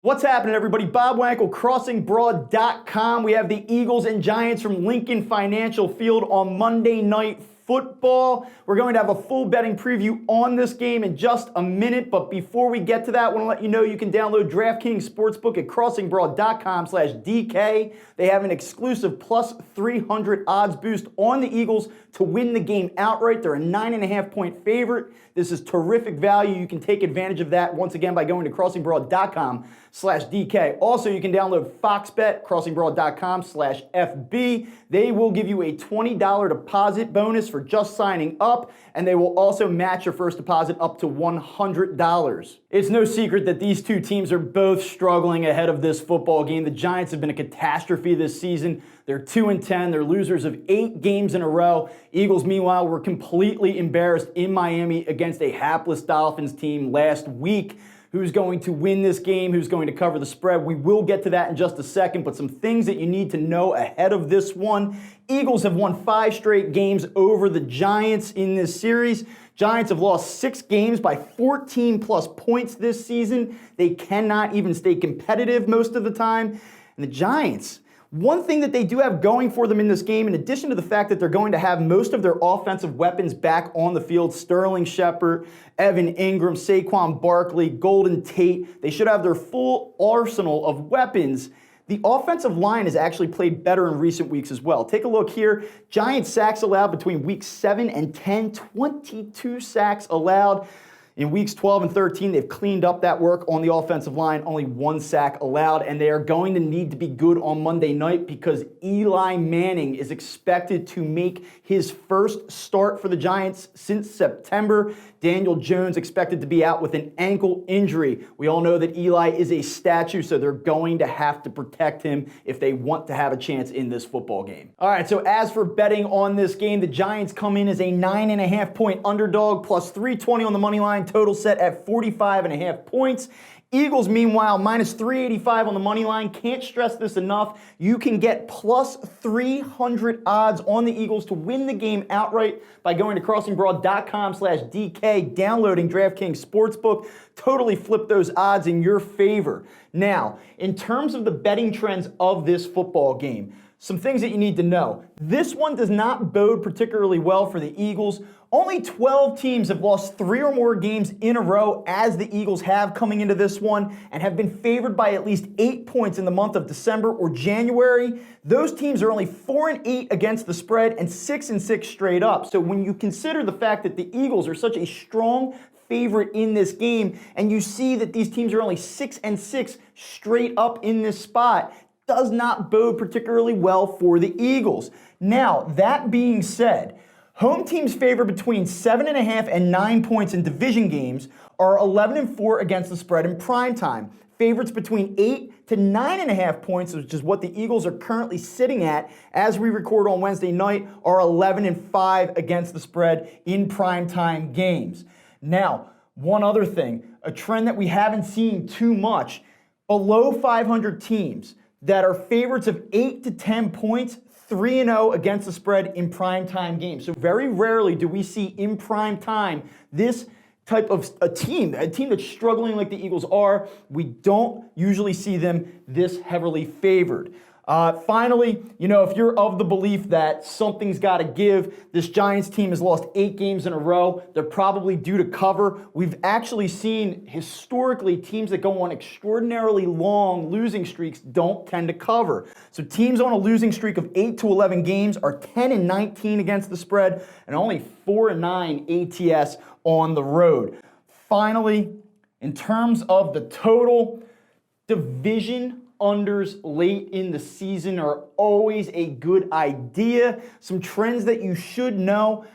What's happening, everybody? Bob Wankel, CrossingBroad.com. We have the Eagles and Giants from Lincoln Financial Field on Monday Night Football. We're going to have a full betting preview on this game in just a minute, but before we get to that, I want to let you know you can download DraftKings Sportsbook at CrossingBroad.com/DK. They have an exclusive plus 300 odds boost on the Eagles to win the game outright. They're a 9.5-point favorite. This is terrific value. You can take advantage of that once again by going to CrossingBroad.com/DK. Also, you can download FoxBet, CrossingBroad.com/FB. They will give you a $20 deposit bonus for just signing up, and they will also match your first deposit up to $100. It's no secret that these two teams are both struggling ahead of this football game. The Giants have been a catastrophe this season. They're 2-10. They're losers of 8 games in a row. Eagles, meanwhile, were completely embarrassed in Miami against a hapless Dolphins team last week. Who's going to win this game? Who's going to cover the spread? We will get to that in just a second, but some things that you need to know ahead of this one. Eagles have won 5 straight games over the Giants in this series. Giants have lost 6 games by 14-plus points this season. They cannot even stay competitive most of the time. And the Giants, one thing that they do have going for them in this game, in addition to the fact that they're going to have most of their offensive weapons back on the field, Sterling Shepard, Evan Ingram, Saquon Barkley, Golden Tate, they should have their full arsenal of weapons. The offensive line has actually played better in recent weeks as well. Take a look here. Giants sacks allowed between weeks 7 and 10, 22 sacks allowed. In weeks 12 and 13, they've cleaned up that work on the offensive line, only 1 sack allowed, and they are going to need to be good on Monday night because Eli Manning is expected to make his first start for the Giants since September. Daniel Jones expected to be out with an ankle injury. We all know that Eli is a statue, so they're going to have to protect him if they want to have a chance in this football game. All right, so as for betting on this game, the Giants come in as a 9.5-point underdog, plus 320 on the money line, total set at 45.5 points. Eagles, meanwhile, minus 385 on the money line. Can't stress this enough. You can get plus 300 odds on the Eagles to win the game outright by going to CrossingBroad.com/DK, downloading DraftKings Sportsbook. Totally flip those odds in your favor. Now, in terms of the betting trends of this football game, some things that you need to know. This one does not bode particularly well for the Eagles. Only 12 teams have lost 3 or more games in a row, as the Eagles have coming into this one, and have been favored by at least 8 points in the month of December or January. Those teams are only 4-8 against the spread and 6-6 straight up. So when you consider the fact that the Eagles are such a strong favorite in this game, and you see that these teams are only 6-6 straight up in this spot, does not bode particularly well for the Eagles. Now, that being said, home teams favored between 7.5 and 9 points in division games are 11-4 against the spread in primetime. Favorites between 8 to 9.5 points, which is what the Eagles are currently sitting at as we record on Wednesday night, are 11-5 against the spread in primetime games. Now, one other thing, a trend that we haven't seen too much, below 500 teams that are favorites of 8 to 10 points, 3-0 against the spread in primetime games. So very rarely do we see in prime time this type of a team that's struggling like the Eagles are. We don't usually see them this heavily favored. Finally, if you're of the belief that something's got to give, this Giants team has lost 8 games in a row. They're probably due to cover. We've actually seen historically teams that go on extraordinarily long losing streaks don't tend to cover. So teams on a losing streak of 8 to 11 games are 10-19 against the spread and only 4-9 ATS on the road. Finally, in terms of the total, division unders late in the season are always a good idea. Some trends that you should know.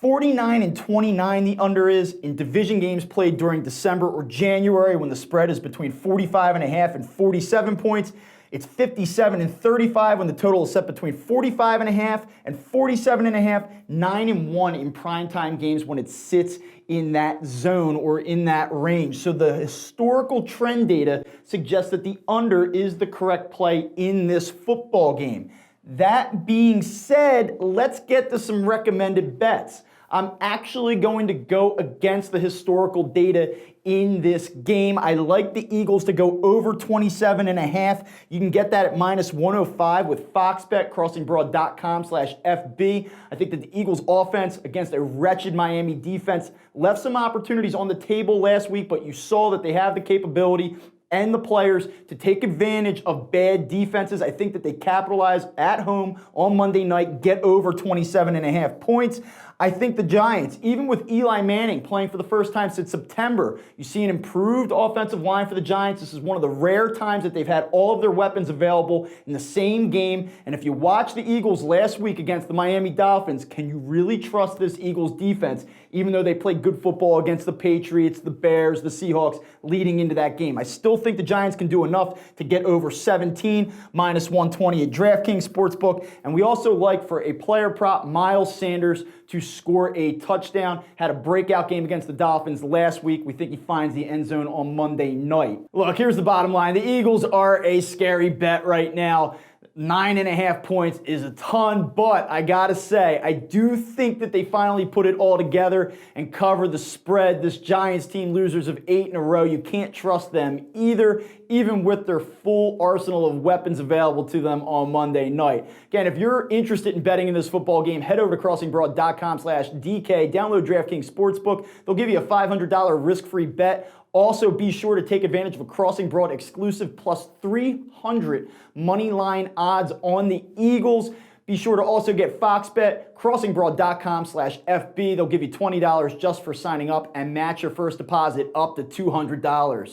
49-29 the under is in division games played during December or January when the spread is between 45.5 and 47 points. It's 57-35 when the total is set between 45.5 and 47.5, 9-1 in primetime games when it sits in that zone or in that range. So the historical trend data suggests that the under is the correct play in this football game. That being said, let's get to some recommended bets. I'm actually going to go against the historical data in this game. I like the Eagles to go over 27.5. You can get that at minus 105 with FoxBet, crossingbroad.com/FB. I think that the Eagles offense against a wretched Miami defense left some opportunities on the table last week, but you saw that they have the capability and the players to take advantage of bad defenses. I think that they capitalize at home on Monday night, get over 27.5 points. I think the Giants, even with Eli Manning playing for the first time since September, you see an improved offensive line for the Giants. This is one of the rare times that they've had all of their weapons available in the same game. And if you watch the Eagles last week against the Miami Dolphins, can you really trust this Eagles defense, even though they played good football against the Patriots, the Bears, the Seahawks leading into that game? I still think the Giants can do enough to get over 17, minus 120 at DraftKings Sportsbook. And we also like for a player prop, Miles Sanders to score a touchdown. Had a breakout game against the Dolphins last week. We think he finds the end zone on Monday night. Look, here's the bottom line. The Eagles are a scary bet right now. 9.5 points is a ton, but I gotta say, I do think that they finally put it all together and cover the spread. This Giants team, losers of 8 in a row, you can't trust them either, even with their full arsenal of weapons available to them on Monday night. Again, if you're interested in betting in this football game, head over to crossingbroad.com/DK, download DraftKings Sportsbook. They'll give you a $500 risk-free bet. Also, be sure to take advantage of a Crossing Broad exclusive plus 300 money line odds on the Eagles. Be sure to also get FoxBet, crossingbroad.com/FB. They'll give you $20 just for signing up and match your first deposit up to $200.